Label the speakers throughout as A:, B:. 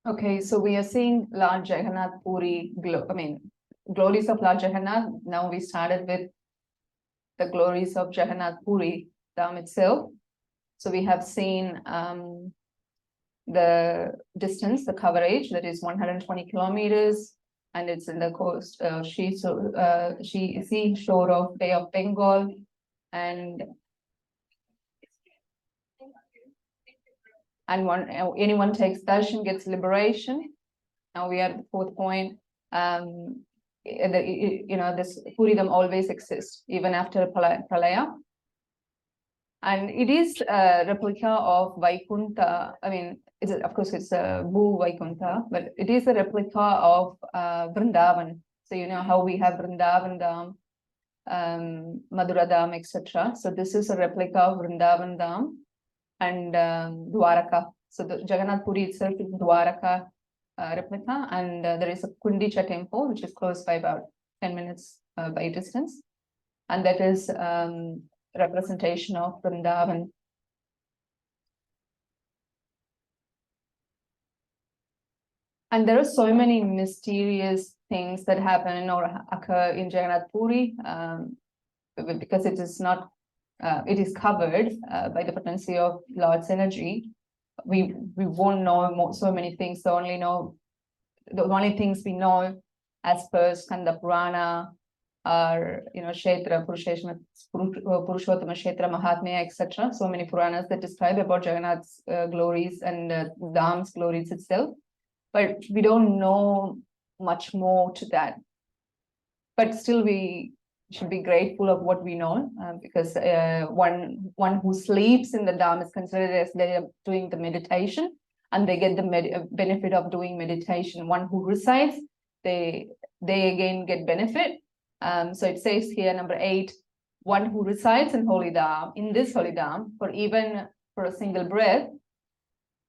A: Okay, so we are seeing Lord Jaganath Puri, glories of Lord Jaganath. Now we started with the glories of Jaganath Puri Dham itself. So we have seen the distance, the coverage, that is 120 kilometers, and it's in the coast, seashore of Bay of Bengal, and anyone takes darshan gets liberation. Now we are at the fourth point. This Puridam always exists even after Pralaya. And it is a replica of Vaikuntha. I mean, of course, it's a Bhu Vaikuntha, but it is a replica of Vrindavan. So you know how we have Vrindavan Dham, Madhura Dham, etc. So this is a replica of Vrindavan Dham and Dwaraka. So the Jagannath Puri itself is Dwaraka replica, and there is a Kundicha temple, which is close by about 10 minutes by distance. And that is representation of Vrindavan. And there are so many mysterious things that happen or occur in Jagannath Puri because it is not, it is covered by the potency of Lord's energy. We won't know so many things. The only things we know as per Skanda Purana are, Kshetra, Purushotama Kshetra, Mahatmya, etc. So many Puranas that describe about Jagannath's glories and Dham's glories itself. But we don't know much more to that. But still, we should be grateful of what we know, because one who sleeps in the Dham is considered as they are doing the meditation, and they get the benefit of doing meditation. One who recites, they again get benefit. So it says here, number 8, one who recites in Holy Dham, in this Holy Dham, for a single breath,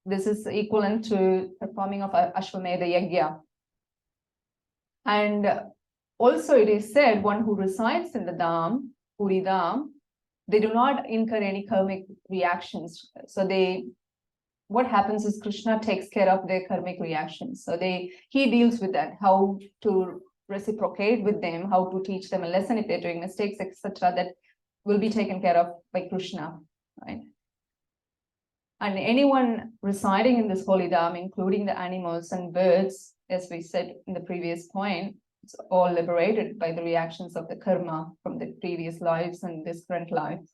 A: this is equivalent to performing of Ashwamedha Yajna. And also it is said, one who resides in the Dham, Puri Dham, they do not incur any karmic reactions. So what happens is Krishna takes care of their karmic reactions. So he deals with that, how to reciprocate with them, how to teach them a lesson if they're doing mistakes, etc. That will be taken care of by Krishna, right? And anyone residing in this holy Dham, including the animals and birds, as we said in the previous point, it's all liberated by the reactions of the karma from the previous lives and this current life.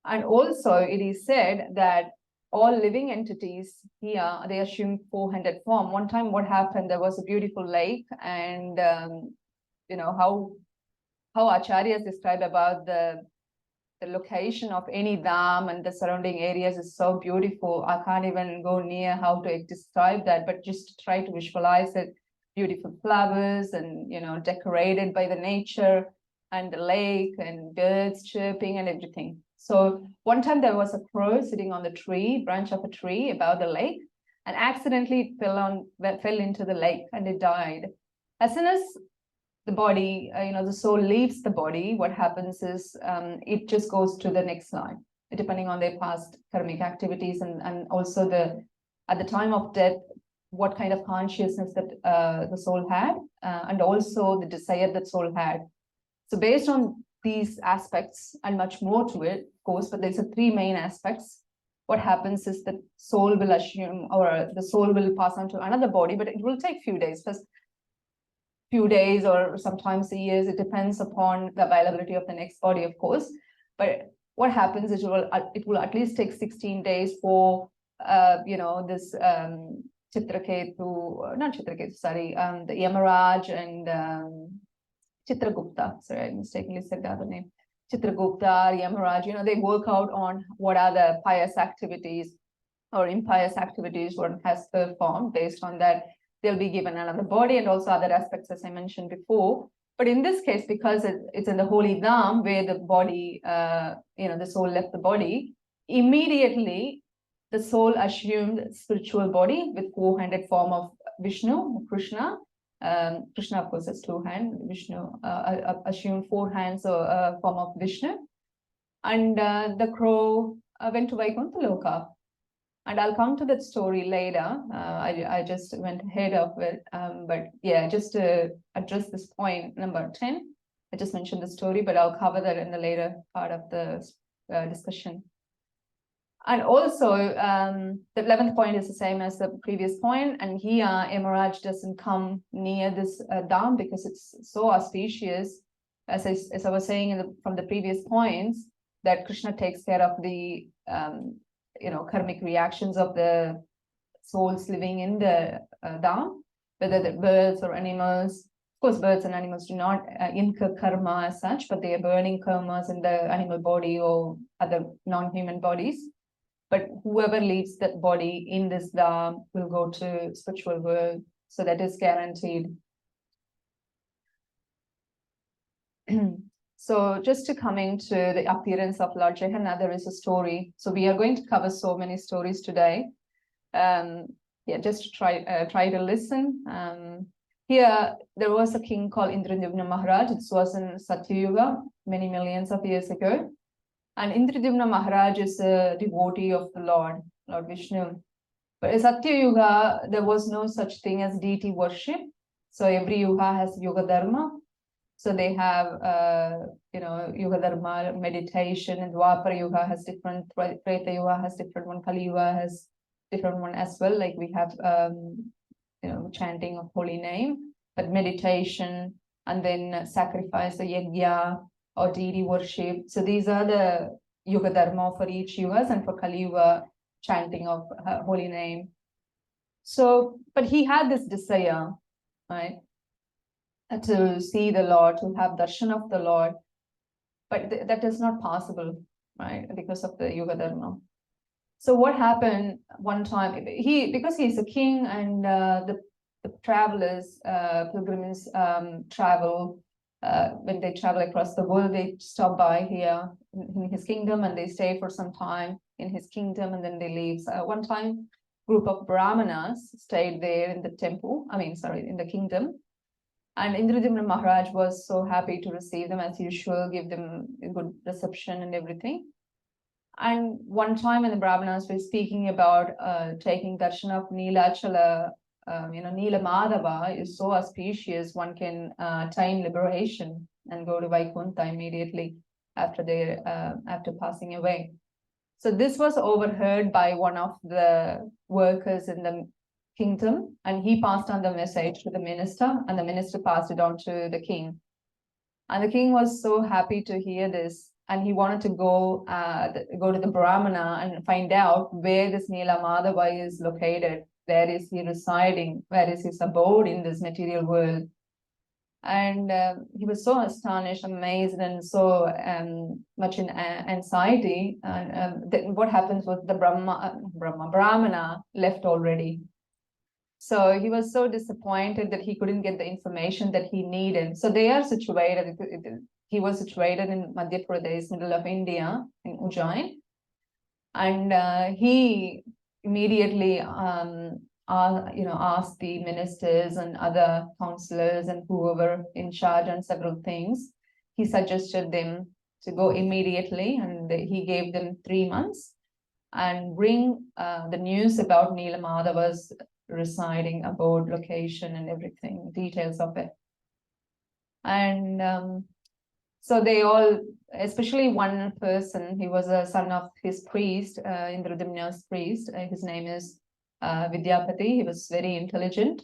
A: And also it is said that all living entities here, they assume 400 form. One time what happened, there was a beautiful lake, and how acharyas describe about the location of any dham and the surrounding areas is so beautiful. I can't even go near how to describe that, but just try to visualize it. Beautiful flowers and, decorated by the nature and the lake and birds chirping and everything. So one time there was a crow sitting on the branch of a tree above the lake, and accidentally it fell into the lake and it died. As soon as the body, the soul leaves the body, what happens is it just goes to the next life, depending on their past karmic activities and also at the time of death, what kind of consciousness that the soul had, and also the desire that soul had. So based on these aspects and much more to it, of course, but there's 3 main aspects. What happens is that soul will assume, or the soul will pass on to another body, but it will take few days. First few days or sometimes years, it depends upon the availability of the next body, of course. But what happens is it will at least take 16 days for this Chitraketu, not Chitraketu, sorry, the Yamaraj and Chitragupta, sorry, I mistakenly said the other name. Chitragupta, Yamaraj, they work out on what are the pious activities or impious activities one has performed. Based on that, they'll be given another body and also other aspects, as I mentioned before. But in this case, because it's in the holy Dham where the body, the soul left the body, immediately the soul assumed spiritual body with 400 form of Vishnu, Krishna. Krishna, of course, has 2 hands. Vishnu assumed 4 hands or form of Vishnu. And the crow went to Vaikuntha Loka. And I'll come to that story later. I just went ahead of it. But yeah, just to address this point, number 10, I just mentioned the story, but I'll cover that in the later part of the discussion. And also, the 11th point is the same as the previous point. And here, Emeraj doesn't come near this dam because it's so auspicious. As I was saying from the previous points, that Krishna takes care of the karmic reactions of the souls living in the dam, whether the birds or animals. Of course, birds and animals do not incur karma as such, but they are burning karmas in the animal body or other non-human bodies. But whoever leaves that body in this dam will go to spiritual world. So that is guaranteed. So just to come into the appearance of Lord Jaganath, there is a story. So we are going to cover so many stories today. Just to try to listen. Here, there was a king called Indradumna Maharaj. It was in Satyuga, many millions of years ago. And Indradumna Maharaj is a devotee of the Lord Vishnu. But in Satyuga, there was no such thing as deity worship. So every yuga has yoga dharma. So they have, yoga dharma, meditation, and Dwapara Yuga has different, Treta Yuga has different one, Kali Yuga has different one as well. Like we have, chanting of holy name, but meditation, and then sacrifice, the yajna, or deity worship. So these are the Yuga Dharma for each yugas, and for Kali Yuga, chanting of holy name. So, but he had this desire, right, to see the Lord, to have darshan of the Lord, but that is not possible, right, because of the Yuga Dharma. So what happened one time, because he's a king, and the travelers, pilgrims travel, when they travel across the world, they stop by here in his kingdom, and they stay for some time in his kingdom, and then they leave. So one time, group of Brahmanas stayed there in the temple, in the kingdom. And Indradumna Maharaj was so happy to receive them as usual, give them a good reception and everything. And one time when the Brahmanas were speaking about taking darshan of Neelachala, Neela Madhava is so auspicious, one can attain liberation and go to Vaikuntha immediately after passing away. So this was overheard by one of the workers in the kingdom, and he passed on the message to the minister, and the minister passed it on to the king. And the king was so happy to hear this, and he wanted to go to the Brahmana and find out where this Neela Madhava is located. Where is he residing? Where is his abode in this material world? And he was so astonished, amazed, and so much in anxiety. And then what happens was the Brahmana left already. So he was so disappointed that he couldn't get the information that he needed. So they are situated, he was situated in Madhya Pradesh, middle of India, in Ujjain. And he immediately asked the ministers and other counselors and whoever in charge on several things. He suggested them to go immediately, and he gave them 3 months and bring the news about Neela Madhava's residing, abode, location, and everything, details of it. And so they all, especially one person, he was a son of his priest, Indradumna's priest. His name is Vidyapati. He was very intelligent,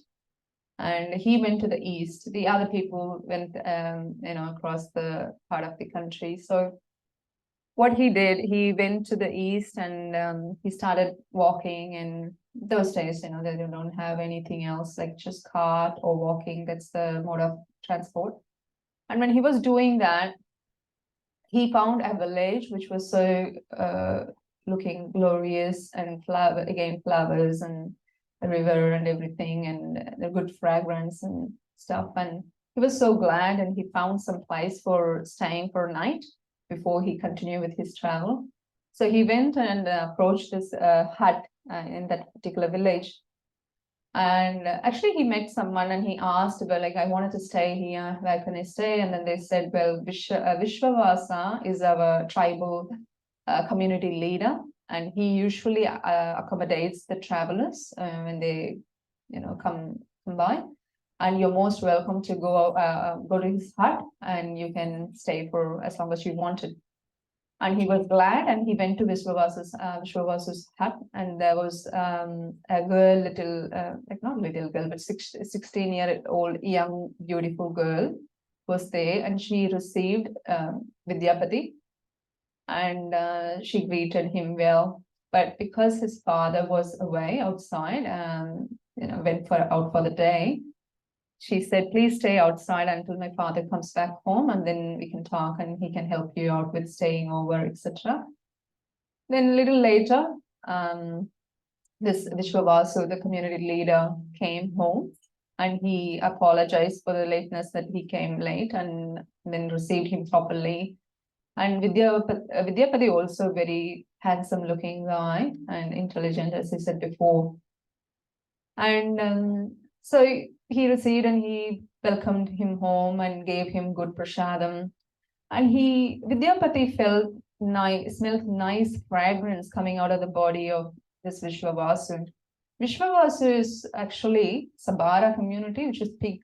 A: and he went to the east. The other people went, across the part of the country. So what he did, he went to the east, and he started walking. And those days, they don't have anything else like just cart or walking. That's the mode of transport. And when he was doing that, he found a village which was so looking glorious, and flowers and a river and everything, and a good fragrance and stuff. And he was so glad, and he found some place for staying for a night before he continued with his travel. So he went and approached this hut in that particular village. And actually he met someone, and he asked, well, like, I wanted to stay here, where can I stay? And then they said, well, Vishwavasa is our tribal community leader. and he usually accommodates the travelers when they, come by. And you're most welcome to go to his hut, and you can stay for as long as you wanted. And he was glad, and he went to Vishwavasa's hut, and there was a girl, like not little girl, but 16-year-old young, beautiful girl was there, and she received Vidyapati, and she greeted him well. But because his father was away outside, went out for the day, she said, please stay outside until my father comes back home, and then we can talk and he can help you out with staying over, etc. Then a little later, this Vishwavasu, the community leader, came home, and he apologized for the lateness, that he came late, and then received him properly. And Vidyapati also very handsome looking guy and intelligent, as I said before. And so he received, and he welcomed him home and gave him good prasadam. And Vidyapati smelled nice fragrance coming out of the body of this Vishwavasu. Vishwavasu is actually Sabara community, which is pig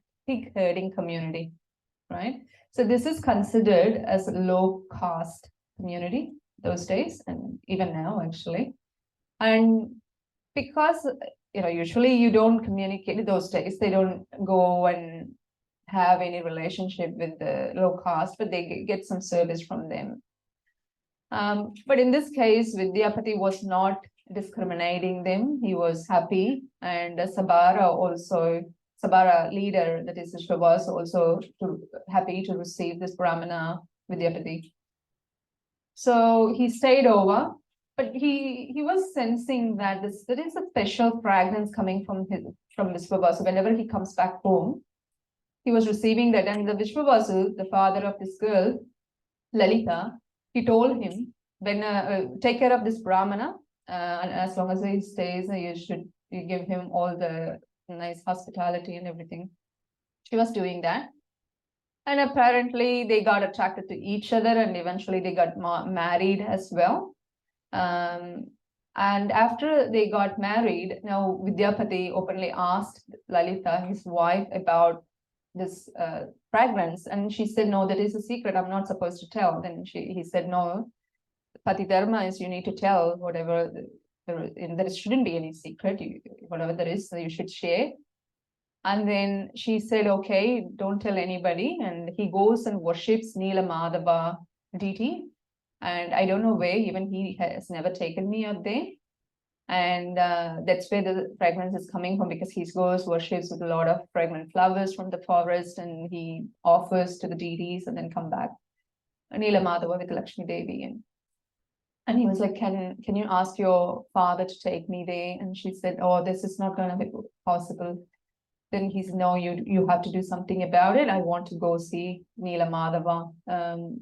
A: herding community, right? So this is considered as a low caste community those days, and even now actually. And because usually you don't communicate those days, they don't go and have any relationship with the low caste, but they get some service from them. But in this case, Vidyapati was not discriminating them. He was happy, and Sabara leader, that is Vishwavasu, also happy to receive this Brahmana Vidyapati. So he stayed over, but he was sensing that there is a special fragrance coming from Vishwavasu. Whenever he comes back home, he was receiving that. And the Vishwavasu, the father of this girl, Lalita, he told him, when take care of this Brahmana, and as long as he stays, you give him all the nice hospitality and everything. She was doing that. And apparently they got attracted to each other, and eventually they got married as well. And after they got married, now Vidyapati openly asked Lalita, his wife, about this fragrance, and she said, no, that is a secret, I'm not supposed to tell. Then he said, no, Pati Dharma is you need to tell whatever there shouldn't be any secret. Whatever there is, you should share. And then she said, okay, don't tell anybody. And he goes and worships Nila Madhava deity. And I don't know where, even he has never taken me out there. And that's where the fragrance is coming from, because he goes, worships with a lot of fragrant flowers from the forest, and he offers to the deities and then come back. Nila Madhava with Laxmi Devi. And he was like, can you ask your father to take me there? And she said, oh, this is not going to be possible. Then he said, no, you have to do something about it. I want to go see Nila Madhava.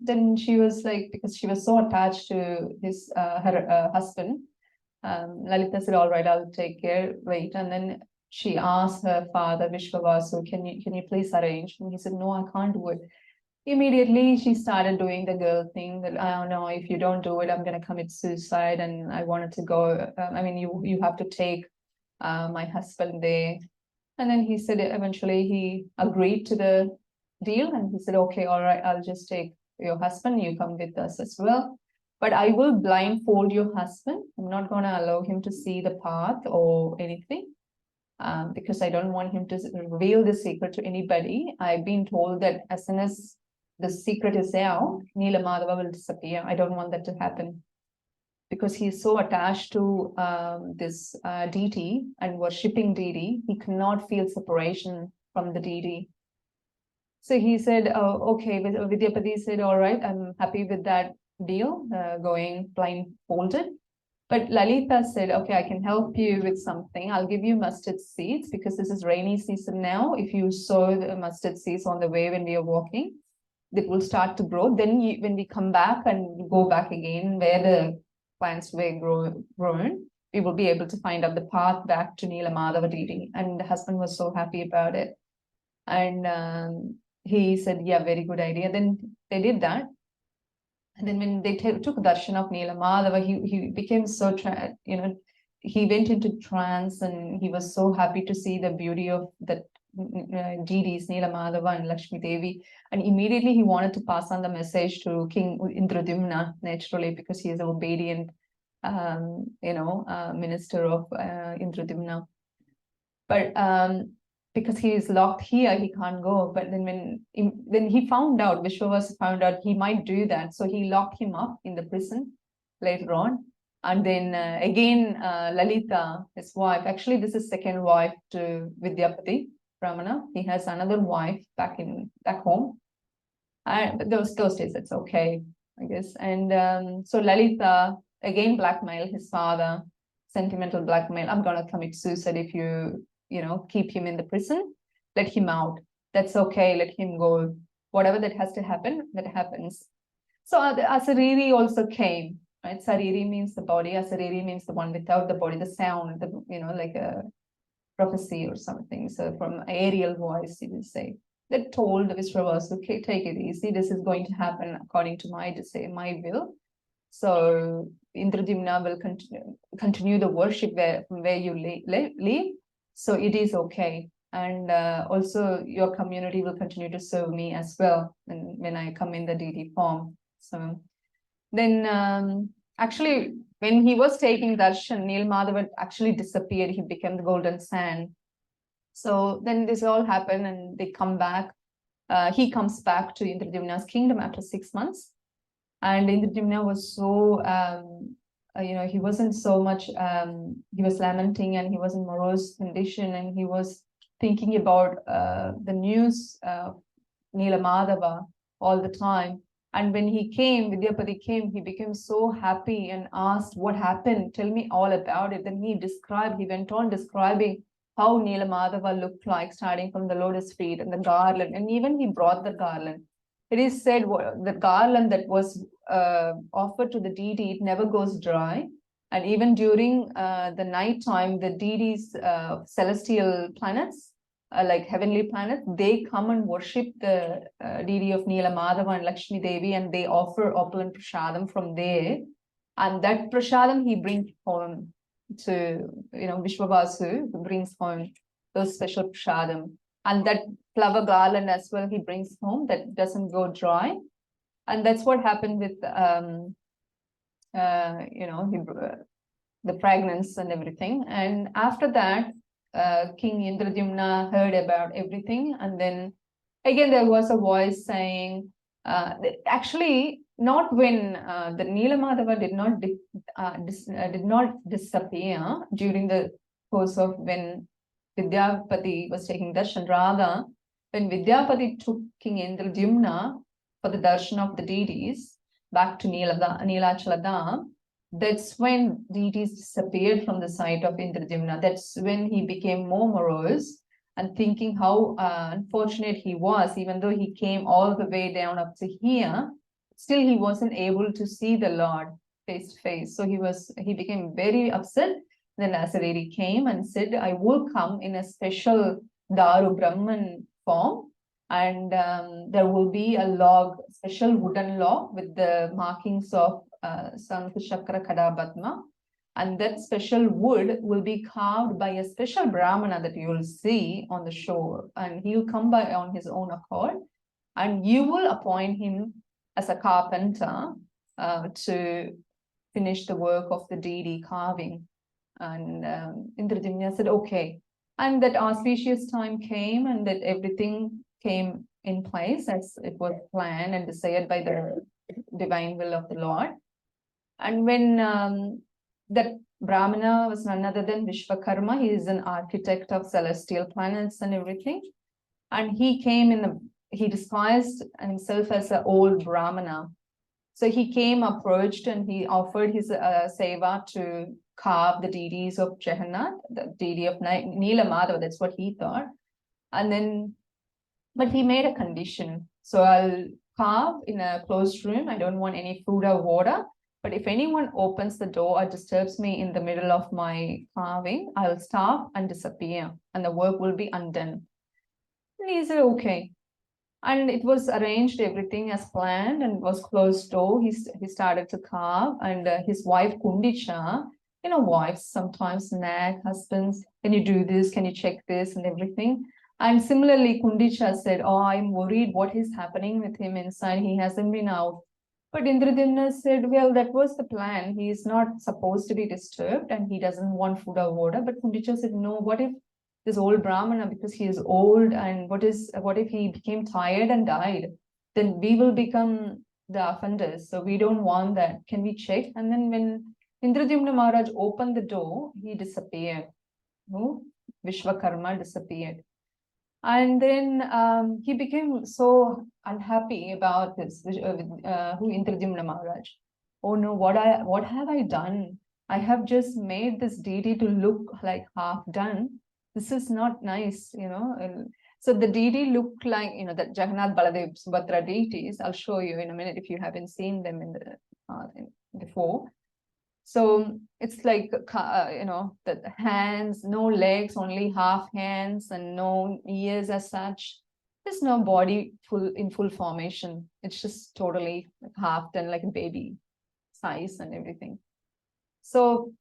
A: Then she was like, because she was so attached to her husband, Lalita said, all right, I'll take care, wait. And then she asked her father, Vishwavasu, can you please arrange? And he said, no, I can't do it. Immediately, she started doing the girl thing that, I don't know, if you don't do it, I'm going to commit suicide, and I wanted to go. You have to take my husband there. And then he said, eventually he agreed to the deal, and he said, okay, all right, I'll just take your husband, you come with us as well. But I will blindfold your husband. I'm not going to allow him to see the path or anything, because I don't want him to reveal the secret to anybody. I've been told that as soon as the secret is out, Nila Madhava will disappear. I don't want that to happen, because he is so attached to this deity and worshipping deity, he cannot feel separation from the deity. So he said, okay, Vidyapati said, all right, I'm happy with that deal, going blindfolded. But Lalita said, okay, I can help you with something. I'll give you mustard seeds, because this is rainy season now. If you sow the mustard seeds on the way when we are walking, it will start to grow. Then when we come back and go back again where the plants were grown, we will be able to find out the path back to Nila Madhava deity. And the husband was so happy about it. And he said, yeah, very good idea. Then they did that. And then when they took darshan of Nila Madhava, he became so, he went into trance, and he was so happy to see the beauty of the deities, Nila Madhava and Laxmi Devi. And immediately he wanted to pass on the message to King Indradyumna, naturally, because he is an obedient, minister of Indradyumna. But because he is locked here, he can't go. But then when he found out, Vishwavasa found out he might do that, so he locked him up in the prison later on. And then again, Lalita, his wife, actually this is second wife to Vidyapati Brahmana. He has another wife back home. But those days, it's okay, I guess. And so Lalita again blackmailed his father, sentimental blackmail. I'm gonna commit suicide if you keep him in the prison. Let him out. That's okay. Let him go. Whatever that has to happen, that happens. So Asariri also came. Right? Sariri means the body. Asariri means the one without the body, the sound, like a prophecy or something. So from aerial voice, you will say. They told Vishwavasa, okay, take it easy. This is going to happen according to my will. So Indradyumna will continue the worship from where you leave. So it is okay. And also your community will continue to serve me as well when I come in the deity form. So then actually, when he was taking darshan, Nil Madhava actually disappeared. He became the golden sand. So then this all happened, and they come back. He comes back to Indradyumna's kingdom after 6 months. And Indradyumna was so, he wasn't so much, he was lamenting, and he was in morose condition, and he was thinking about the news of Nila Madhava all the time. And when he came, Vidyapati came, he became so happy and asked, what happened? Tell me all about it. Then he went on describing how Nila Madhava looked like, starting from the lotus feet and the garland, and even he brought the garland. It is said the garland that was offered to the deity, it never goes dry. And even during the night time, the deities, celestial planets, like heavenly planets, they come and worship the deity of Nila Madhava and Laxmi Devi, and they offer opulent prasadam from there. And that prasadam he brings home to, Vishwavasu, who brings home those special prasadam. And that flower garland as well, he brings home, that doesn't go dry. And that's what happened with, the fragrance and everything. And after that, King Indradyumna heard about everything. And then again, there was a voice saying, actually, not when the Nila Madhava did not disappear during the course of when Vidyapati was taking darshan. Rather, when Vidyapati took King Indradyumna for the darshan of the deities back to Nilachala Dham, that's when deities disappeared from the sight of Indradyumna. That's when he became more morose and thinking how unfortunate he was, even though he came all the way down up to here, still he wasn't able to see the Lord face to face. So he became very upset. Then Asariri came and said, I will come in a special Daru Brahman form, and there will be a log, special wooden log with the markings of Sankha Chakra Kada Padma. And that special wood will be carved by a special Brahmana that you will see on the shore. And he will come by on his own accord. And you will appoint him as a carpenter to finish the work of the deity carving. And Indradyumna said, okay. And that auspicious time came, and that everything came in place as it was planned and desired by the divine will of the Lord. And when that Brahmana was none other than Vishwakarma, he is an architect of celestial planets and everything. And he came he disguised himself as an old Brahmana. So he came, approached, and he offered his seva to carve the deities of Jaganath, the deity of Nila Madhava. That's what he thought. And then, but he made a condition. So I'll carve in a closed room. I don't want any food or water. But if anyone opens the door or disturbs me in the middle of my carving, I'll starve and disappear, and the work will be undone. And he said, okay. And it was arranged everything as planned and was closed door. He started to carve, and his wife Kundicha, wives sometimes nag husbands, can you do this, can you check this and everything. And similarly Kundicha said, oh, I'm worried what is happening with him inside, he hasn't been out. But Indradimna said, well, that was the plan, he is not supposed to be disturbed and he doesn't want food or water. But Kundicha said, no, what if this old Brahmana, because he is old, and what if he became tired and died? Then we will become the offenders. So we don't want that. Can we check? And then when Indradyumna Maharaj opened the door, he disappeared. No? Vishwakarma disappeared. And then he became so unhappy about this, Indradyumna Maharaj. Oh no, what have I done? I have just made this deity to look like half done. This is not nice, So the deity looked like, the Jaganath, Baladev, Subhadra deities. I'll show you in a minute if you haven't seen them before. So it's like, the hands, no legs, only half hands, and no ears as such. There's no body in full formation. It's just totally half done, like a baby size and everything. So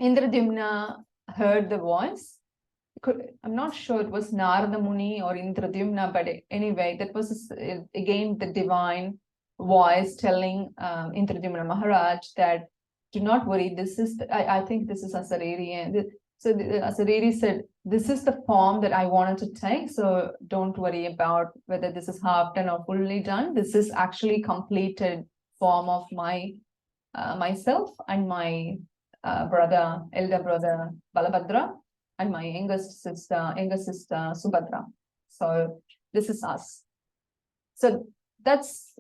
A: Indradyumna heard the voice. I'm not sure it was Narada Muni or Indradyumna, but anyway, that was again the divine voice telling Indradyumna Maharaj that do not worry, this is, I think this is Asariri. So Asariri said, this is the form that I wanted to take, so don't worry about whether this is half done or fully done. This is actually completed form of my myself and my elder brother Balabhadra, and my youngest sister Subhadra. So this is us. So that's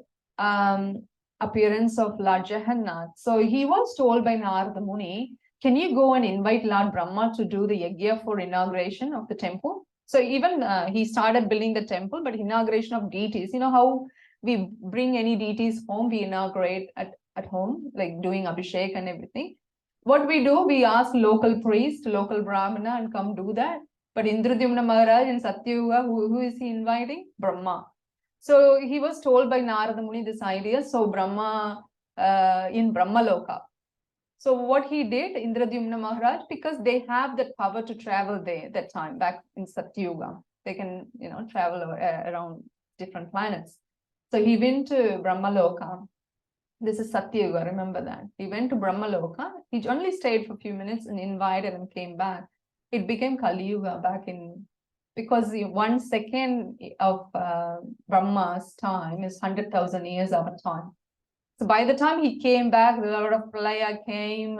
A: appearance of Lord Jaganath. So he was told by Narada Muni, can you go and invite Lord Brahma to do the yajna for inauguration of the temple? So even he started building the temple, but inauguration of deities, how we bring any deities home, we inaugurate at home, like doing Abhishek and everything. What we do, we ask local priest, local Brahmana, and come do that. But Indradyumna Maharaj in Satyuga, who is he inviting? Brahma. So he was told by Narada Muni this idea. So Brahma in Brahmaloka. So what he did, Indradyumna Maharaj, because they have that power to travel there that time, back in Satyuga. They can, travel around different planets. So he went to Brahmaloka. This is Satyuga, remember that. He went to Brahmaloka. He only stayed for a few minutes and invited and came back. It became Kali Yuga back in, because 1 second of Brahma's time is 100,000 years of time. So by the time he came back, a lot of pralaya came,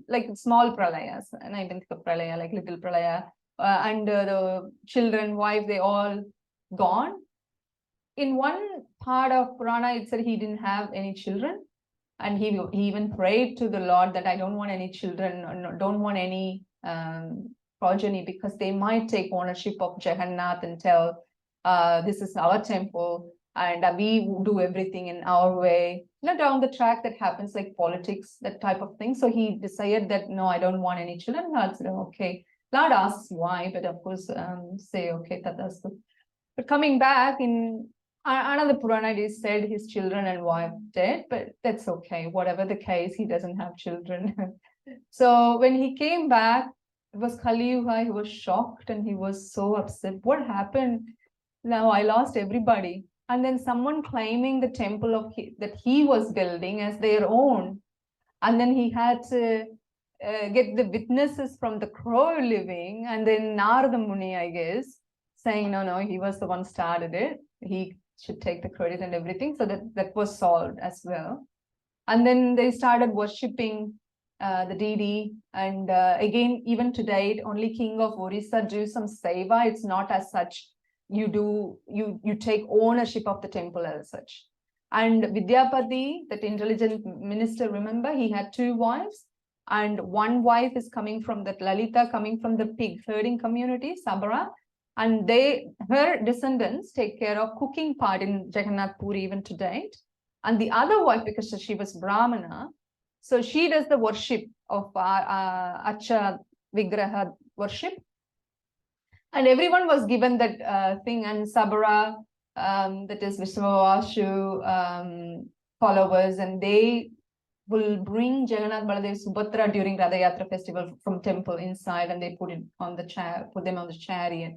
A: like small pralayas, and I think of pralaya, like little pralaya, and the children, wife, they all gone. In one part of Purana, it said he didn't have any children. And he even prayed to the Lord that I don't want any children, or don't want any progeny, because they might take ownership of Jaganath and tell, this is our temple, and we do everything in our way. Down the track that happens, like politics, that type of thing. So he decided that, no, I don't want any children. Lord said, okay. Lord asks why, but of course, say, okay, tadastu. But coming back in another Purana, it is said his children and wife dead, but that's okay. Whatever the case, he doesn't have children. So when he came back, it was Kali Yuga. He was shocked and he was so upset. What happened? Now I lost everybody. And then someone claiming the temple that he was building as their own. And then he had to get the witnesses from the crow living. And then Narada Muni, I guess, saying, no, he was the one started it. He should take the credit and everything. So that was solved as well. And then they started worshipping the deity. And again, even to date, only king of Orissa do some seva. It's not as such. You take ownership of the temple as such. And Vidyapati, that intelligent minister, remember, he had 2 wives. And one wife is coming from that Lalita, coming from the pig herding community, Sabara. And her descendants take care of cooking part in Jagannath Puri even to date. And the other wife, because she was Brahmana, so she does the worship of Acha Vigraha worship. And everyone was given that thing, and Sabara that is Vishwavashu followers, and they will bring Jaganath, Baladev, Subhadra during Ratha Yatra festival from temple inside, and they put it on the put them on the chariot.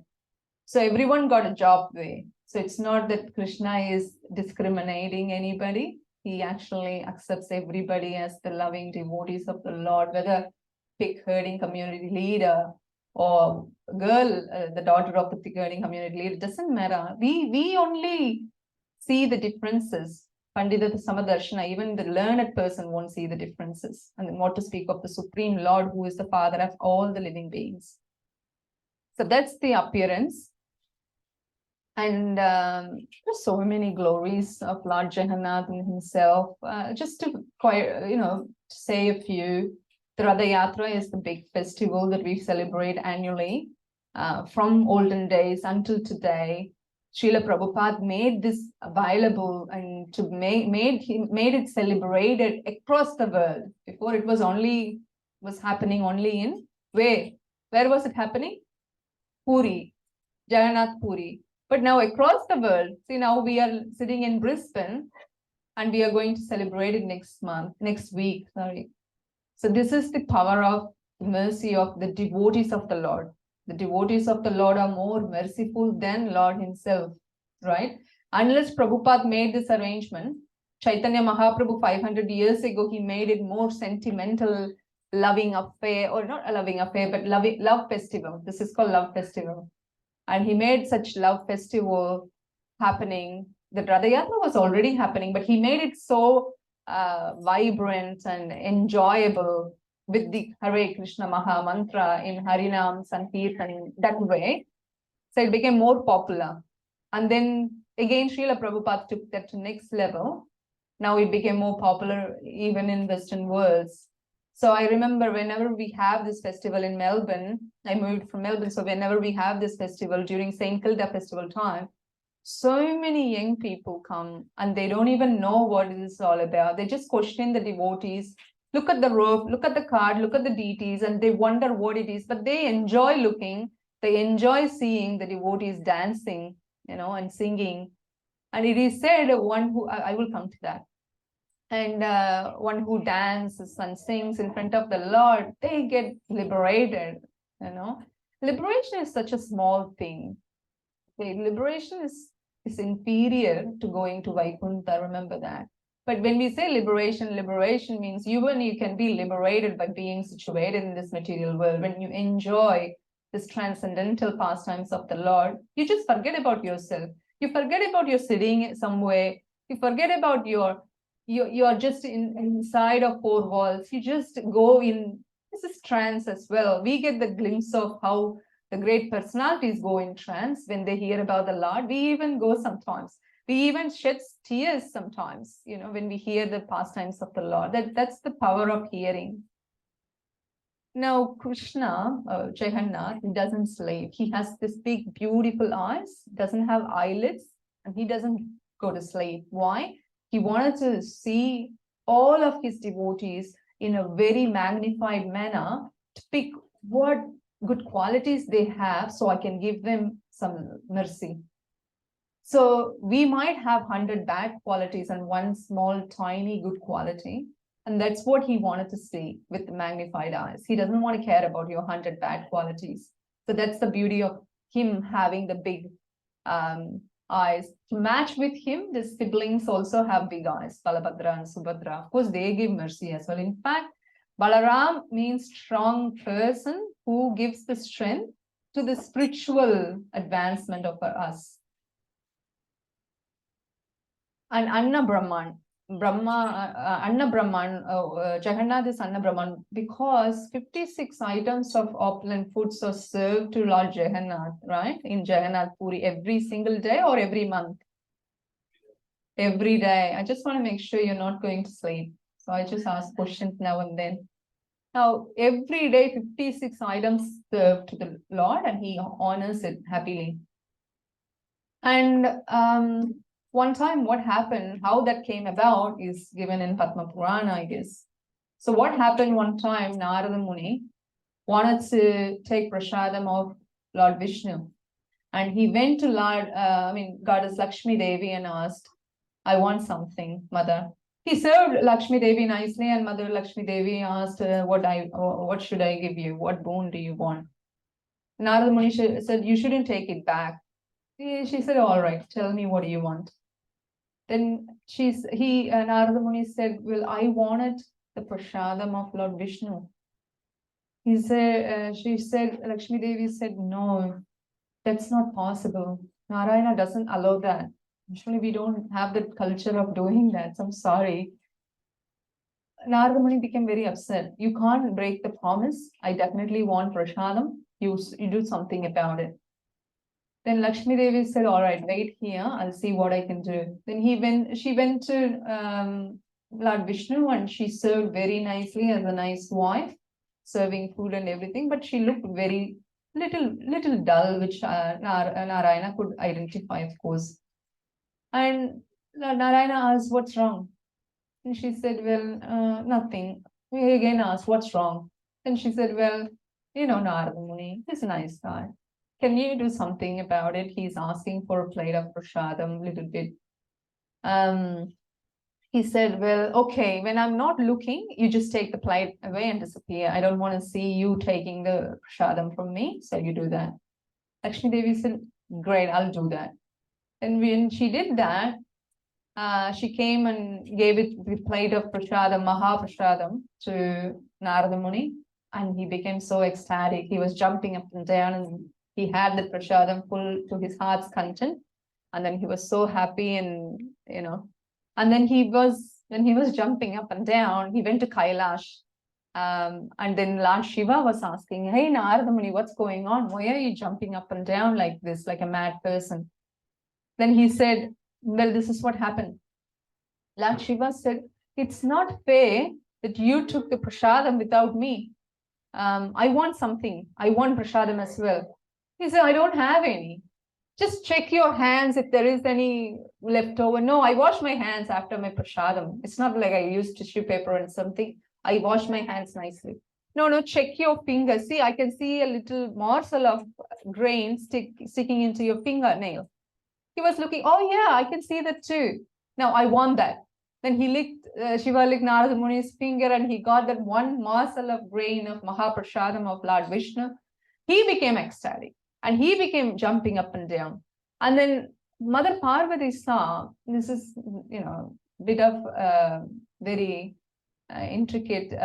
A: So everyone got a job there. So it's not that Krishna is discriminating anybody. He actually accepts everybody as the loving devotees of the Lord, whether pig herding community leader or girl, the daughter of the pig herding community leader, doesn't matter. We only see the differences. Pandita Samadarshana, even the learned person won't see the differences. And then what to speak of the Supreme Lord, who is the father of all the living beings. So that's the appearance. And there's so many glories of Lord Jagannatha himself. Just to say a few, the Ratha Yatra is the big festival that we celebrate annually from olden days until today. Srila Prabhupada made this available and to made it celebrated across the world. Before it was happening only in where was it happening? Puri, Jagannath Puri. But now across the world, see, now we are sitting in Brisbane and we are going to celebrate it next week. So this is the power of mercy of the devotees of the Lord. The devotees of the Lord are more merciful than Lord himself, right? Unless Prabhupada made this arrangement, Chaitanya Mahaprabhu 500 years ago, he made it more sentimental, loving affair, or not a loving affair, but love festival. This is called love festival. And he made such love festival happening. The Ratha Yatra was already happening, but he made it so vibrant and enjoyable with the Hare Krishna Maha Mantra in Harinam, Sankirtan, that way. So it became more popular. And then again, Srila Prabhupada took that to next level. Now it became more popular even in Western worlds. So I remember whenever we have this festival in Melbourne, I moved from Melbourne. So whenever we have this festival during St. Kilda festival time, so many young people come and they don't even know what it is all about. They just question the devotees, look at the rope, look at the card, look at the deities, and they wonder what it is. But they enjoy looking, they enjoy seeing the devotees dancing, and singing. And it is said, one who, I will come to that. And one who dances and sings in front of the Lord, they get liberated, Liberation is such a small thing. Okay, liberation is inferior to going to Vaikuntha, remember that. But when we say liberation means you can be liberated by being situated in this material world. When you enjoy this transcendental pastimes of the Lord, you just forget about yourself. You forget about your sitting somewhere. You forget about you're just inside of four walls. You just go in. This is trance as well. We get the glimpse of how the great personalities go in trance when they hear about the Lord. We even go sometimes. We even shed tears sometimes, when we hear the pastimes of the Lord. That's the power of hearing. Now, Krishna, Jagannath, he doesn't sleep. He has this big, beautiful eyes, doesn't have eyelids, and he doesn't go to sleep. Why? He wanted to see all of his devotees in a very magnified manner to pick what good qualities they have so I can give them some mercy. So we might have 100 bad qualities and one small, tiny good quality. And that's what he wanted to see with the magnified eyes. He doesn't want to care about your 100 bad qualities. So that's the beauty of him having the big eyes. To match with him, the siblings also have big eyes, Balabhadra and Subhadra. Of course, they give mercy as well. In fact, Balaram means strong person who gives the strength to the spiritual advancement of us. And Anna Brahman, Jagannath is Anna Brahman because 56 items of opulent foods are served to Lord Jagannath, right? In Jagannath Puri every single day or every month? Every day. I just want to make sure you're not going to sleep. So I just ask questions now and then. Now, every day, 56 items served to the Lord and he honors it happily. And one time what happened, how that came about is given in Padma Purana, I guess. So what happened one time, Narada Muni wanted to take prasadam of Lord Vishnu. And he went to Goddess Laxmi Devi and asked, I want something, mother. He served Lakshmi Devi nicely, and Mother Lakshmi Devi asked, what should I give you? What boon do you want? Narada Muni said, you shouldn't take it back. She said, all right, tell me what do you want. Then Narada Muni said, well, I wanted the prasadam of Lord Vishnu. She said, Lakshmi Devi said, no, that's not possible. Narayana doesn't allow that. Actually, we don't have the culture of doing that. So I'm sorry. Narada Muni became very upset. You can't break the promise. I definitely want prasadam. You do something about it. Then Lakshmi Devi said, all right, wait here. I'll see what I can do. Then she went to Lord Vishnu and she served very nicely as a nice wife, serving food and everything. But she looked very little dull, which Narayana could identify, of course. And Narayana asked, what's wrong? And she said, well, nothing. We again asked, what's wrong? And she said, well, Narada Muni, he's a nice guy. Can you do something about it? He's asking for a plate of prasadam, little bit. He said, well, okay, when I'm not looking, you just take the plate away and disappear. I don't want to see you taking the prasadam from me, so you do that. Lakshmi Devi said, great, I'll do that. And when she did that, she came and gave it the plate of prasadam, Mahaprasadam, to Narada Muni, and he became so ecstatic. He was jumping up and down, and he had the prasadam full to his heart's content, and then he was so happy, and and then when he was jumping up and down, he went to Kailash, and then Lord Shiva was asking, hey Narada Muni, what's going on? Why are you jumping up and down like this, like a mad person? Then he said, well, this is what happened. Lord Shiva said, it's not fair that you took the prasadam without me. I want something. I want prasadam as well. He said, I don't have any. Just check your hands if there is any left over. No, I wash my hands after my prasadam. It's not like I use tissue paper and something. I wash my hands nicely. No, check your fingers. See, I can see a little morsel of grain sticking into your fingernail. He was looking, oh yeah, I can see that too. Now I want that. Then he Shiva licked Narada Muni's finger and he got that one morsel of grain of Mahaprasadam of Lord Vishnu. He became ecstatic and he became jumping up and down. And then Mother Parvati saw, this is, bit of very intricate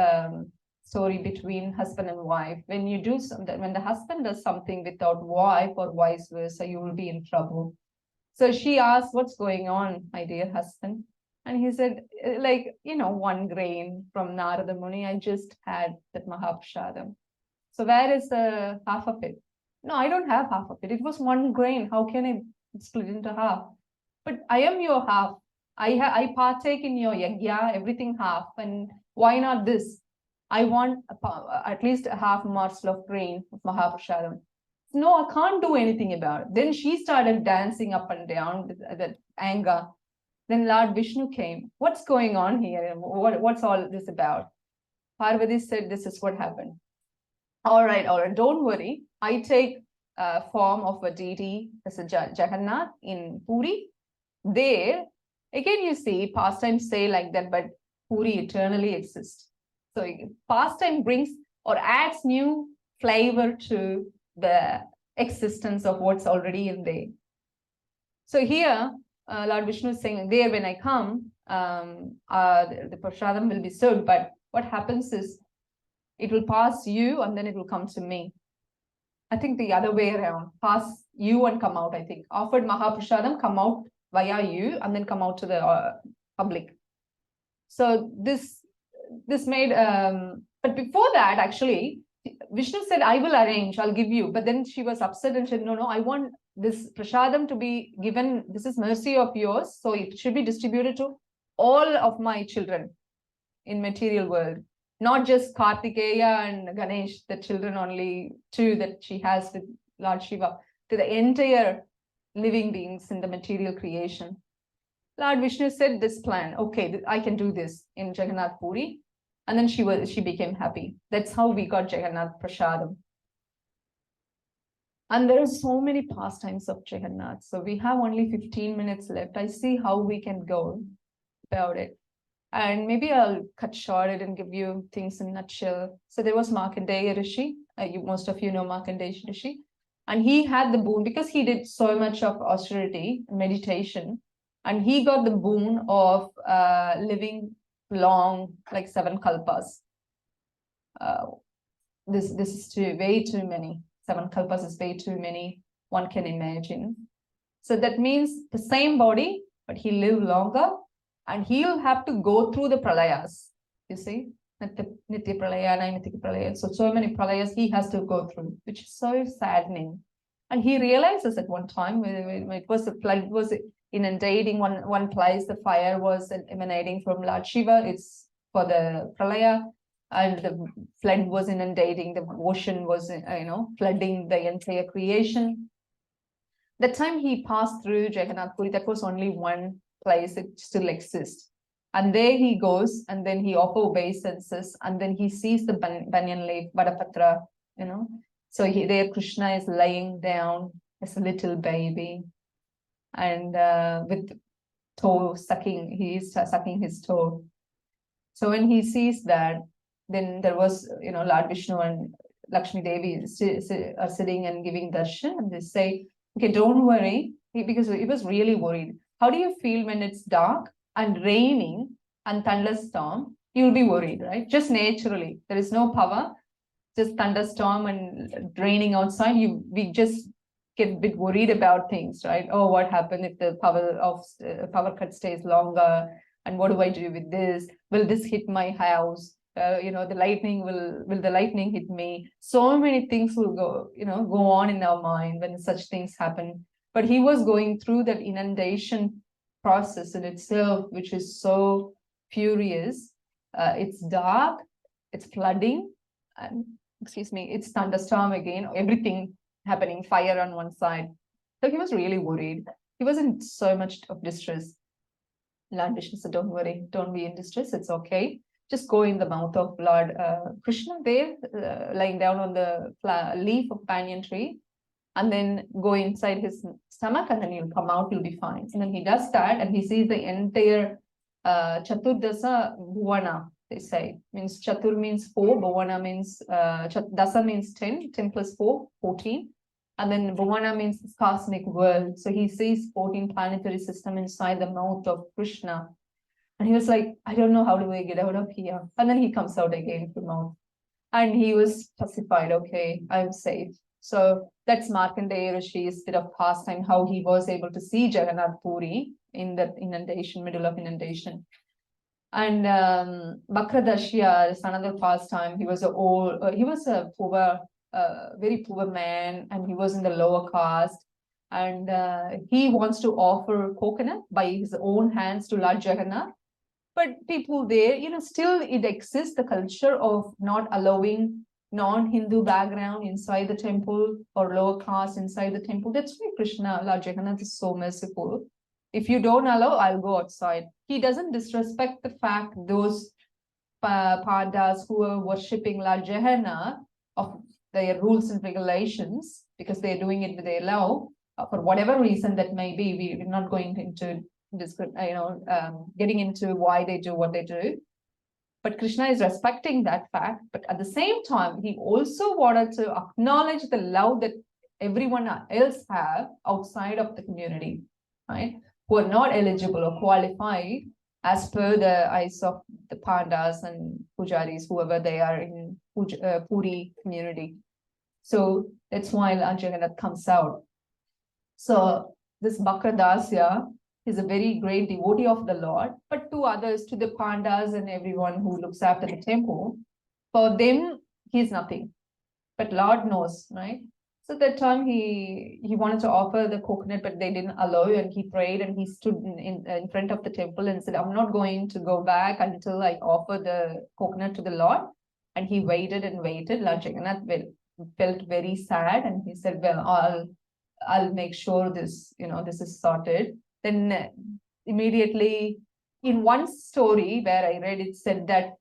A: story between husband and wife. When you do something, when the husband does something without wife or vice versa, you will be in trouble. So she asked, what's going on, my dear husband? And he said, one grain from Narada Muni. I just had that Mahaprasadam. So where is the half of it? No, I don't have half of it. It was one grain. How can I split into half? But I am your half. I partake in your yagya, everything half. And why not this? I want at least a half morsel of grain of Mahaprasadam. No, I can't do anything about it. Then she started dancing up and down with that anger. Then Lord Vishnu came. What's going on here? What's all this about? Parvati said, this is what happened. All right, don't worry. I take form of a deity as a Jaganath in Puri. There, again you see, pastimes say like that, but Puri eternally exists. So pastime brings or adds new flavor to the existence of what's already in there. So here, Lord Vishnu is saying, there when I come, the prasadam will be served, but what happens is, it will pass you and then it will come to me. I think the other way around, pass you and come out, I think. Offered Mahaprasadam, come out via you and then come out to the public. So this made, but before that, actually, Vishnu said, I will arrange, I'll give you. But then she was upset and said, no, I want this prasadam to be given. This is mercy of yours. So it should be distributed to all of my children in material world. Not just Kartikeya and Ganesh, the children only two that she has with Lord Shiva, to the entire living beings in the material creation. Lord Vishnu said this plan, okay, I can do this in Jagannath Puri. And then she became happy. That's how we got Jagannath Prasadam. And there are so many pastimes of Jagannath. So we have only 15 minutes left. I see how we can go about it. And maybe I'll cut short it and give you things in a nutshell. So there was Markandeya Rishi. Most of you know Markandeya Rishi. And he had the boon, because he did so much of austerity, meditation, and he got the boon of living long, like 7 kalpas. This is way too many. 7 kalpas is way too many, one can imagine. So that means the same body, but he lived longer, and he'll have to go through the pralayas. You see, Nitya pralaya, Naimittika pralaya. So many pralayas he has to go through, which is so saddening. And he realizes at one time, when it was the flood was inundating one place, the fire was emanating from Lord Shiva. It's for the pralaya. And the flood was inundating, the ocean was, flooding the entire creation. The time he passed through Jagannath Puri, that was only one place, it still exists. And there he goes, and then he offers obeisances, and then he sees the banyan leaf, Badapatra, So there Krishna is laying down as a little baby, and with toe sucking, he is sucking his toe. So when he sees that, then there was, Lord Vishnu and Laxmi Devi are sitting and giving darshan, and they say, okay, don't worry, because he was really worried. How do you feel when it's dark and raining and thunderstorm? You'll be worried, right? Just naturally. There is no power, just thunderstorm and raining outside. We just get a bit worried about things, right? Oh, what happened if the power cut stays longer? And what do I do with this? Will this hit my house? The lightning will the lightning hit me? So many things will go on in our mind when such things happen. But he was going through that inundation process in itself, which is so furious. It's dark, it's flooding, and it's thunderstorm again, everything happening, fire on one side. So he was really worried. He was in so much of distress. Lord Vishnu said, don't worry, don't be in distress, it's okay. Just go in the mouth of Lord Krishna there, lying down on the leaf of banyan tree, and then go inside his stomach, and then you'll come out, you'll be fine. And then he does that, and he sees the entire Chaturdasa Bhuvana, they say. Means Chatur means 4, Bhuvana means, Dasa means 10, 10 plus 4, 14. And then Bhuvana means cosmic world. So he sees 14 planetary system inside the mouth of Krishna. And he was like, I don't know how do I get out of here. And then he comes out again from mouth. And he was pacified, okay, I'm safe. So that's Markandeya Rishi's bit of pastime, how he was able to see Jagannath Puri in that inundation, middle of inundation. And Bakradashya is another pastime. He was a poor, very poor man, and he was in the lower caste. And he wants to offer coconut by his own hands to Lord Jaganath. But people there, still it exists, the culture of not allowing non-Hindu background inside the temple or lower caste inside the temple. That's why Krishna, Lord Jaganath, is so merciful. If you don't allow, I'll go outside. He doesn't disrespect the fact those Pandas who are worshipping Lord Jagannath of their rules and regulations, because they're doing it with their love, for whatever reason that may be. We're not going into getting into why they do what they do. But Krishna is respecting that fact. But at the same time, he also wanted to acknowledge the love that everyone else have outside of the community, right? Who are not eligible or qualified as per the eyes of the Pandas and Pujaris, whoever they are in Puri community. So that's why Lord Jagannath comes out. So this Bakradasya is a very great devotee of the Lord, but to others, to the Pandas and everyone who looks after the temple, for them, he's nothing. But Lord knows, right? So that time he wanted to offer the coconut, but they didn't allow, and he prayed and he stood in front of the temple and said, I'm not going to go back until I offer the coconut to the Lord. And he waited and waited. Lord Jaganath felt very sad, and he said, well, I'll make sure this is sorted. Then immediately, in one story where I read, it said that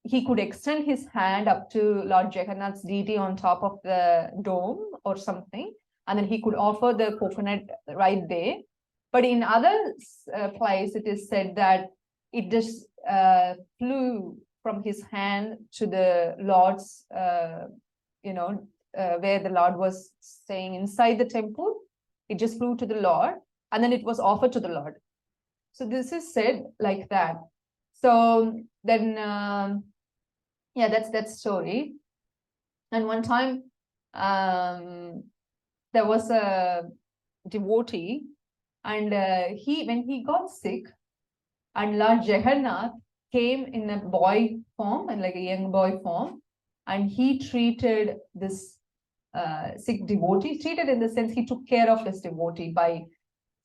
A: he could extend his hand up to Lord Jagannath's deity on top of the dome or something. and then he could offer the coconut right there. But in other place, it is said that it just flew from his hand to the Lord's, where the Lord was staying inside the temple. It just flew to the Lord, and then it was offered to the Lord. So this is said like that. So then, that's that story. And one time, there was a devotee, and when he got sick, and Lord Jaganath came in a boy form, and like a young boy form, and he treated this sick devotee, treated in the sense he took care of his devotee by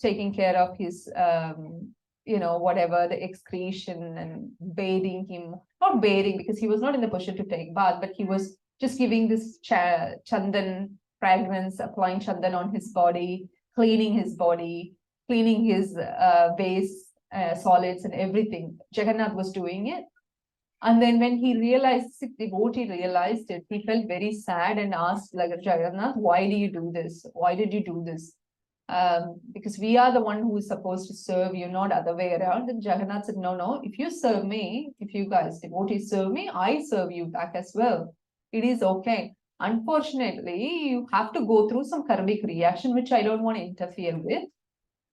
A: taking care of his, whatever, the excretion, and bathing him, not bathing because he was not in the position to take bath, but he was just giving this chandan fragrance, applying chandan on his body, cleaning his body, cleaning his base solids and everything. Jaganath was doing it. And then when he realized, the devotee realized it, he felt very sad and asked, like, Jaganath, why do you do this? Why did you do this? Because we are the one who is supposed to serve you, not other way around. And Jaganath said, no, if you serve me, if you guys, devotees, serve me, I serve you back as well. It is okay. Unfortunately, you have to go through some karmic reaction, which I don't want to interfere with.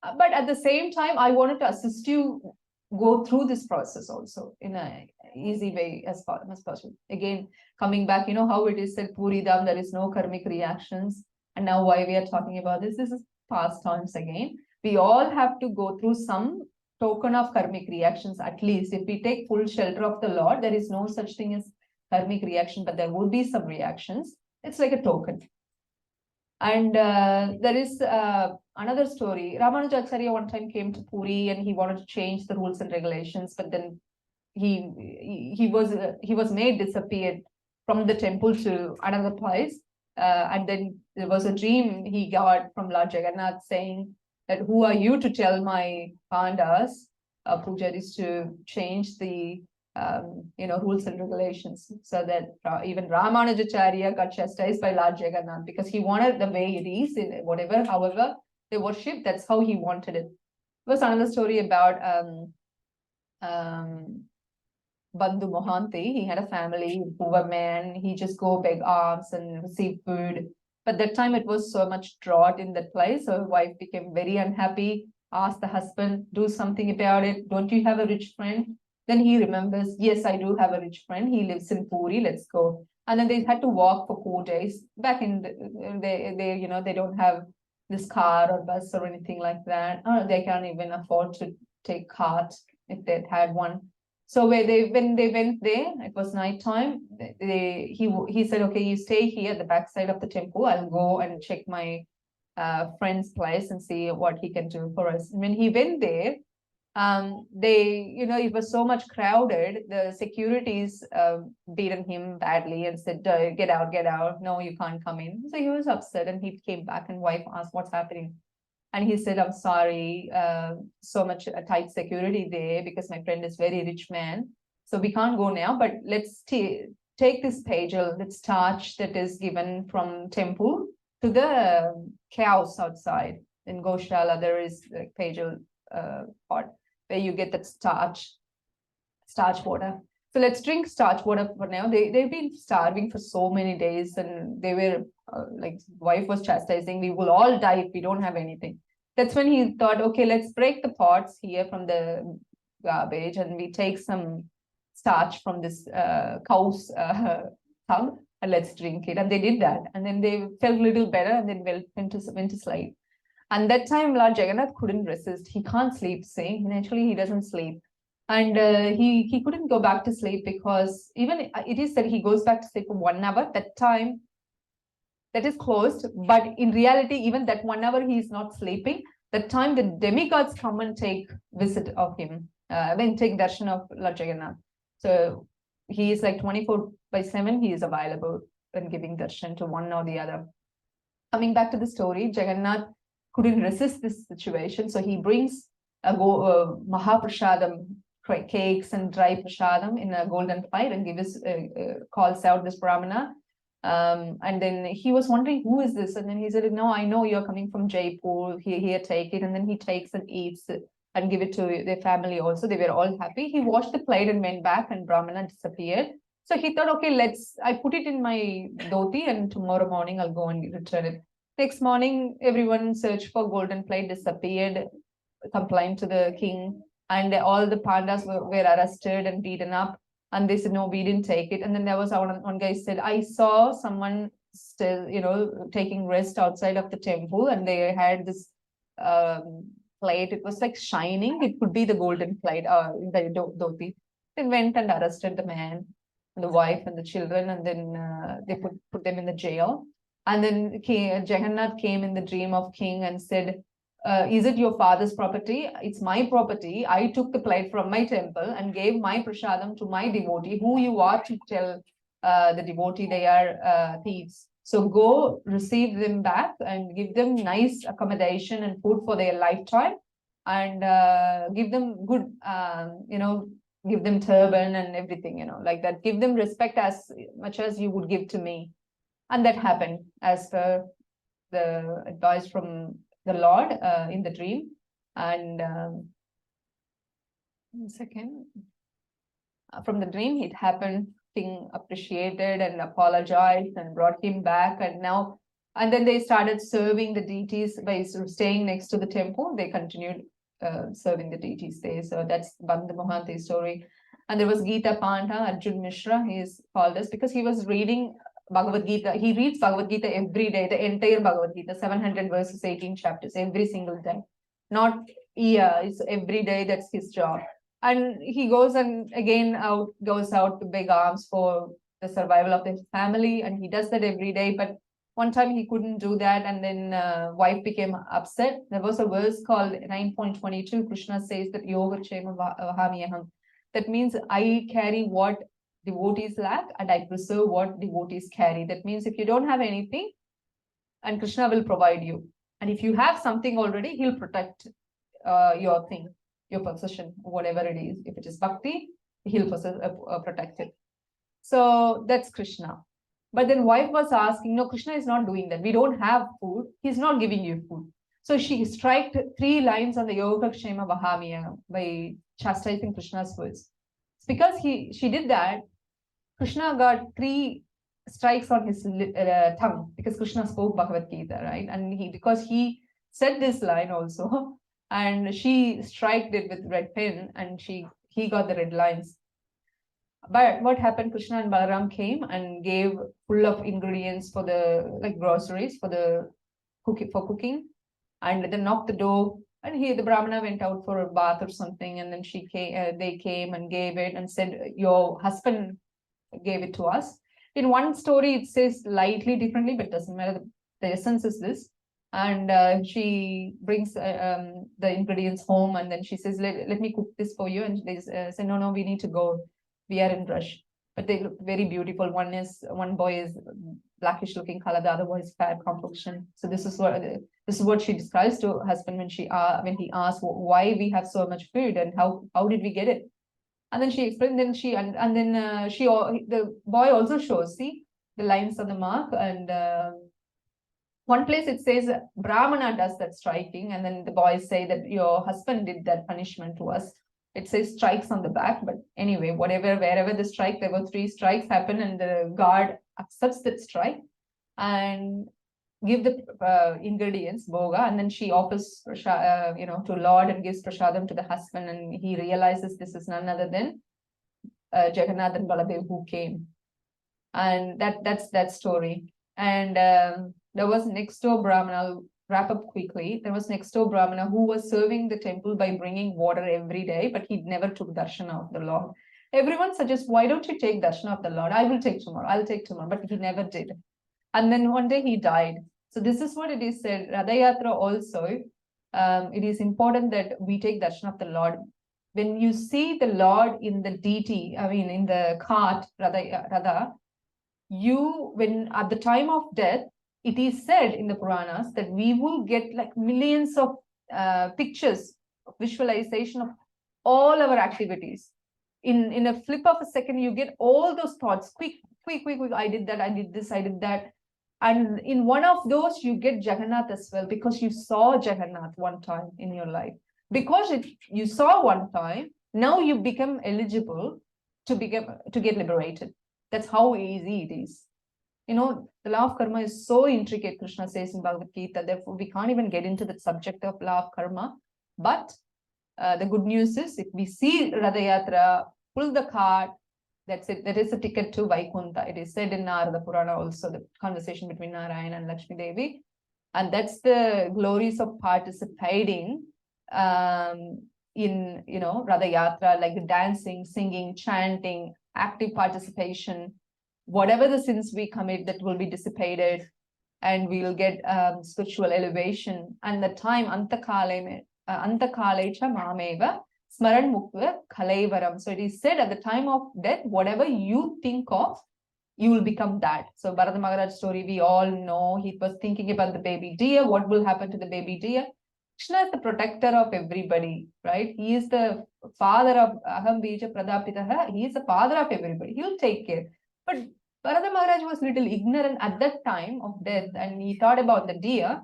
A: But at the same time, I wanted to assist you go through this process also in an easy way as possible. Again, coming back, how it is said, Puri Dham, there is no karmic reactions. And now why we are talking about this is past times again. We all have to go through some token of karmic reactions, at least. If we take full shelter of the Lord, there is no such thing as karmic reaction, but there would be some reactions. It's like a token. And there is another story. Ramanujacharya one time came to Puri and he wanted to change the rules and regulations, but then he was made disappeared from the temple to another place. And then there was a dream he got from Lord Jaganath saying that, who are you to tell my pandas, pujaris, to change the rules and regulations? So that even Ramanujacharya got chastised by Lord Jaganath because he wanted the way it is, in whatever, however they worship, that's how he wanted it. There was another story about Bandhu Mohanty. He had a family, poor man. He just go beg alms and receive food. But that time it was so much drought in that place. So his wife became very unhappy, asked the husband, do something about it. Don't you have a rich friend? Then he remembers, yes, I do have a rich friend. He lives in Puri. Let's go. And then they had to walk for 4 days. Back in they don't have this car or bus or anything like that. They can't even afford to take cart if they had one. So when they went there, it was nighttime. He said, okay, you stay here at the backside of the temple. I'll go and check my friend's place and see what he can do for us. And when he went there, it was so much crowded. The securities beaten him badly and said, get out. No, you can't come in. So he was upset and he came back and wife asked, what's happening? And he said, I'm sorry, so much tight security there because my friend is very rich man. So we can't go now, but let's take this pagel, this torch that is given from temple to the cows outside. In Goshala, there is a pagel pot where you get that starch water. So let's drink starch water for now. They've been starving for so many days and they were wife was chastising, we will all die if we don't have anything. That's when he thought, okay, let's break the pots here from the garbage and we take some starch from this cow's tongue and let's drink it. And they did that. And then they felt a little better and then went to sleep. And that time, Lord Jaganath couldn't resist. He can't sleep, see. Naturally, he doesn't sleep. And he couldn't go back to sleep because even it is that he goes back to sleep for 1 hour. That time, that is closed. But in reality, even that 1 hour, he is not sleeping. That time, the demigods come and take visit of him. Then take darshan of Lord Jaganath. So he is like 24/7. He is available when giving darshan to one or the other. Coming back to the story, Jaganath couldn't resist this situation. So he brings Mahaprasadam, cakes and dry prasadam in a golden plate and calls out this Brahmana. And then he was wondering, who is this? And then he said, no, I know you're coming from Jaipur. Here, take it. And then he takes and eats it and give it to their family also. They were all happy. He washed the plate and went back, and Brahmana disappeared. So he thought, okay, I put it in my dhoti, and tomorrow morning I'll go and return it. Next morning, everyone searched for golden plate, disappeared, complained to the king, and all the pandas were arrested and beaten up. And they said, no, we didn't take it. And then there was one guy said, I saw someone still, taking rest outside of the temple, and they had this plate. It was like shining. It could be the golden plate, the dhoti. They went and arrested the man, the wife, and the children, and then they put them in the jail. And then Jaganath came in the dream of king and said, is it your father's property? It's my property. I took the plate from my temple and gave my prasadam to my devotee. Who you are to tell the devotee they are thieves? So go receive them back and give them nice accommodation and food for their lifetime, and give them good, give them turban and everything, like that. Give them respect as much as you would give to me. And that happened as per the advice from the Lord in the dream. And 1 second, from the dream, it happened. King appreciated and apologized and brought him back. And then they started serving the deities by staying next to the temple. They continued serving the deities there. So that's Bandha Mohanty's story. And there was Gita Panta, Arjun Mishra, he is called as, because he was reading Bhagavad Gita. He reads Bhagavad Gita every day, the entire Bhagavad Gita, 700 verses, 18 chapters, every single day. Not year, it's every day, that's his job. And he goes and again goes out to beg alms for the survival of his family, and he does that every day. But one time he couldn't do that, and then wife became upset. There was a verse called 9.22. Krishna says that Yoga Chema Vahamyaham. That means I carry what devotees lack, and I preserve what devotees carry. That means if you don't have anything, and Krishna will provide you. And if you have something already, he'll protect your thing, your possession, whatever it is. If it is bhakti, he'll protect it. So that's Krishna. But then wife was asking, no, Krishna is not doing that. We don't have food. He's not giving you food. So she struck 3 lines on the Yoga Kshema Vahamiya by chastising Krishna's words. It's because she did that, Krishna got 3 strikes on his tongue, because Krishna spoke Bhagavad Gita, right? And because he said this line also, and she struck it with red pen, and he got the red lines. But what happened? Krishna and Balaram came and gave full of ingredients for the groceries for the cooking, and then knocked the door. And the Brahmana went out for a bath or something, and then they came and gave it and said, your husband gave it to us. In one story, it says slightly differently, but doesn't matter. The essence is this. And she brings the ingredients home, and then she says, let me cook this for you. And they say, no, we need to go. We are in rush. But they look very beautiful. One boy is blackish looking color, the other boy is fair complexion. So this is what she describes to her husband when he asks why we have so much food and how did we get it. And then she explained. Then the boy also shows, see the lines on the mark, and one place it says Brahmana does that striking, and then the boys say that your husband did that punishment to us. It says strikes on the back, but anyway, wherever the strike, there were 3 strikes happen, and the guard accepts that strike and give the ingredients, bhoga, and then she offers to Lord and gives prasadam to the husband, and he realizes this is none other than Jaganath and Baladev who came. And that's that story. And there was next door Brahmana, I'll wrap up quickly. There was next door Brahmana who was serving the temple by bringing water every day, but he never took darshan of the Lord. Everyone suggests, why don't you take darshan of the Lord? I'll take tomorrow, but he never did. And then one day he died. So this is what it is said. Ratha Yatra also, it is important that we take darshan of the Lord. When you see the Lord in the deity, in the cart, Radha, when at the time of death, it is said in the Puranas that we will get like millions of pictures, visualization of all our activities. In a flip of a second, you get all those thoughts quick, quick, I did that, I did this, I did that. And in one of those, you get Jaganath as well, because you saw Jaganath one time in your life. Because you saw one time, now you become eligible to get liberated. That's how easy it is. You know, the law of karma is so intricate, Krishna says in Bhagavad Gita. Therefore, we can't even get into the subject of law of karma. But the good news is, if we see Ratha Yatra, pull the cart, that's it. That is a ticket to Vaikuntha. It is said in Narada Purana also, the conversation between Narayana and Laxmi Devi. And that's the glories of participating in, you know, Ratha Yatra, like the dancing, singing, chanting, active participation. Whatever the sins we commit, that will be dissipated, and we will get spiritual elevation. And the time, Antakale cha mameva smaran mukva kalaivaram. So it is said, at the time of death, whatever you think of, you will become that. So Bharata Maharaj story, we all know, he was thinking about the baby deer. What will happen to the baby deer? Krishna is the protector of everybody, right? He is the father of Aham Bija Pradapitaha. He is the father of everybody. He will take care. But Bharata Maharaj was little ignorant at that time of death, and he thought about the deer.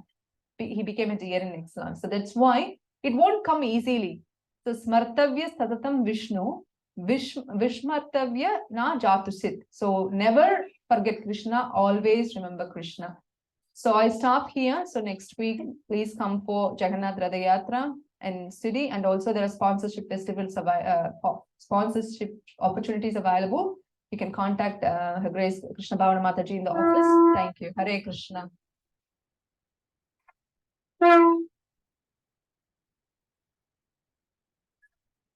A: He became a deer in excellence. So that's why it won't come easily. So smartavya satatam Vishnu, vishmartavya na jatusit. So never forget Krishna, always remember Krishna. So I stop here. So next week, please come for Jaganath Ratha Yatra and city, and also there are sponsorship festivals, sponsorship opportunities available. You can contact Her Grace Krishna Bhavana Mataji in the office. Thank you. Hare Krishna.